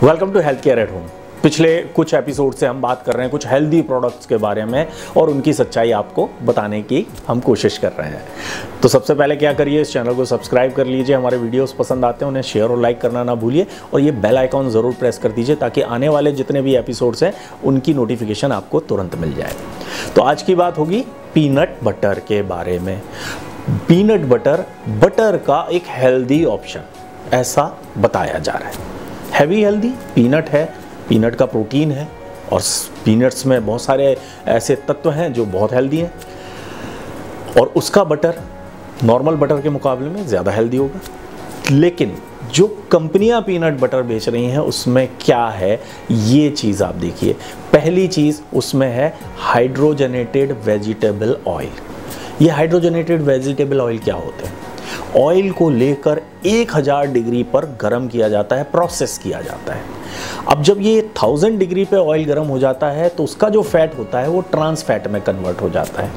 Welcome to health care at home. पिछले कुछ episode से हम बात कर रहे हैं कुछ हेल्दी प्रोडक्ट्स के बारे में और उनकी सच्चाई आपको बताने की हम कोशिश कर रहे हैं। तो सबसे पहले क्या करिए, इस चैनल को सब्सक्राइब कर लीजिए, हमारे वीडियोस पसंद आते हैं उन्हें शेयर और लाइक करना ना भूलिए और ये बेल आइकॉन ज़रूर प्रेस कर दीजिए ताकि आने वाले जितने भी एपिसोड्स हैं उनकी नोटिफिकेशन आपको तुरंत मिल जाए। तो आज की बात होगी पीनट बटर के बारे में। पीनट बटर का एक हेल्दी ऑप्शन ऐसा बताया जा रहा है। हैवी हेल्दी पीनट है, पीनट का प्रोटीन है और पीनट्स में बहुत सारे ऐसे तत्व हैं जो बहुत हेल्दी हैं और उसका बटर नॉर्मल बटर के मुकाबले में ज़्यादा हेल्दी होगा। लेकिन जो कंपनियां पीनट बटर बेच रही हैं उसमें क्या है, ये चीज़ आप देखिए। पहली चीज़ उसमें है हाइड्रोजनेटेड वेजिटेबल ऑयल। ये हाइड्रोजनेटेड वेजिटेबल ऑयल क्या होते हैं? ऑयल को लेकर 1000 डिग्री पर गर्म किया जाता है, प्रोसेस किया जाता है। अब जब ये 1000 डिग्री पे ऑयल गर्म हो जाता है तो उसका जो फैट होता है वो ट्रांस फैट में कन्वर्ट हो जाता है,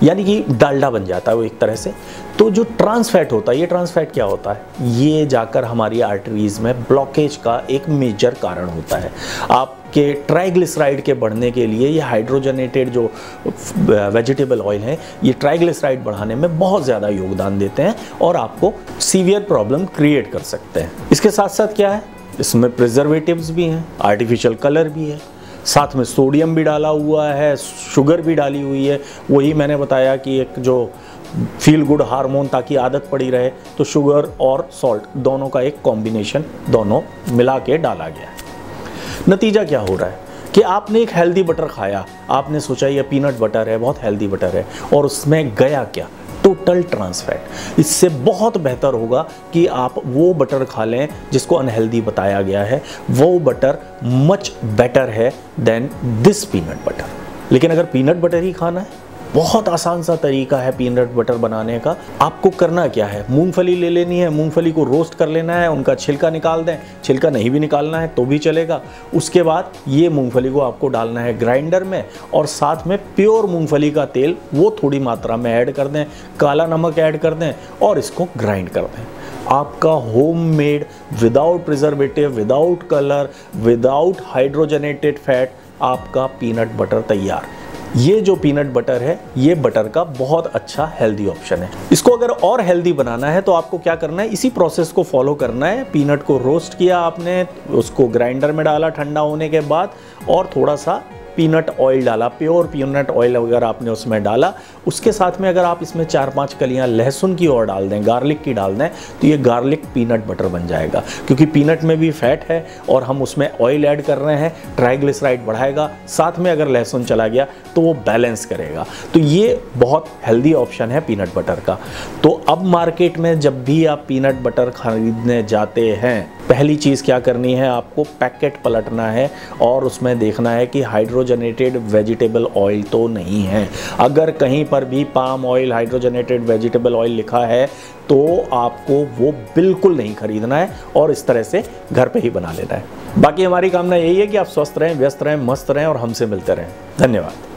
यानी कि डालडा बन जाता है वो एक तरह से। तो जो ट्रांस फैट होता है, ये ट्रांस फैट क्या होता है? ये जाकर हमारी आर्टरीज में ब्लॉकेज का एक मेजर कारण होता है। आपके ट्राइग्लिसराइड के बढ़ने के लिए ये हाइड्रोजनेटेड जो वेजिटेबल ऑयल है ये ट्राइग्लिसराइड बढ़ाने में बहुत ज़्यादा योगदान देते हैं और आपको सीवियर प्रॉब्लम क्रिएट कर सकते हैं। इसके साथ साथ क्या है, इसमें प्रिजर्वेटिव्स भी हैं, आर्टिफिशियल कलर भी है, साथ में सोडियम भी डाला हुआ है, शुगर भी डाली हुई है। वही मैंने बताया कि एक जो फील गुड हार्मोन, ताकि आदत पड़ी रहे, तो शुगर और सॉल्ट दोनों का एक कॉम्बिनेशन दोनों मिला के डाला गया है। नतीजा क्या हो रहा है कि आपने एक हेल्दी बटर खाया, आपने सोचा ये पीनट बटर है, बहुत हेल्दी बटर है, और उसमें गया क्या? Total trans fat. इससे बहुत बेहतर होगा कि आप वो बटर खा लें जिसको अनहेल्दी बताया गया है। वो बटर मच बेटर है देन दिस पीनट बटर। लेकिन अगर पीनट बटर ही खाना है, बहुत आसान सा तरीका है पीनट बटर बनाने का। आपको करना क्या है, मूंगफली ले लेनी है, मूंगफली को रोस्ट कर लेना है, उनका छिलका निकाल दें, छिलका नहीं भी निकालना है तो भी चलेगा। उसके बाद ये मूंगफली को आपको डालना है ग्राइंडर में और साथ में प्योर मूंगफली का तेल वो थोड़ी मात्रा में ऐड कर दें, काला नमक ऐड कर दें और इसको ग्राइंड कर दें। आपका homemade, without preservative, without colour, without hydrogenated fat आपका पीनट बटर तैयार। ये जो पीनट बटर है ये बटर का बहुत अच्छा हेल्दी ऑप्शन है। इसको अगर और हेल्दी बनाना है तो आपको क्या करना है, इसी प्रोसेस को फॉलो करना है। पीनट को रोस्ट किया आपने, उसको ग्राइंडर में डाला ठंडा होने के बाद और थोड़ा सा पीनट ऑयल डाला, प्योर पीनट ऑयल अगर आपने उसमें डाला, उसके साथ में अगर आप इसमें 4-5 कलियां लहसुन की और डाल दें, गार्लिक की डाल दें, तो ये गार्लिक पीनट बटर बन जाएगा। क्योंकि पीनट में भी फैट है और हम उसमें ऑयल ऐड कर रहे हैं, ट्राइग्लिसराइड बढ़ाएगा, साथ में अगर लहसुन चला गया तो वो बैलेंस करेगा। तो ये बहुत हेल्दी ऑप्शन है पीनट बटर का। तो अब मार्केट में जब भी आप पीनट बटर खरीदने जाते हैं, पहली चीज़ क्या करनी है, आपको पैकेट पलटना है और उसमें देखना है कि हाइड्रोजनेटेड वेजिटेबल ऑयल तो नहीं है। अगर कहीं पर भी palm oil, hydrogenated vegetable oil लिखा है तो आपको वो बिल्कुल नहीं खरीदना है और इस तरह से घर पे ही बना लेना है। बाकी हमारी कामना यही है कि आप स्वस्थ रहें, व्यस्त रहें, मस्त रहें और हमसे मिलते रहें। धन्यवाद।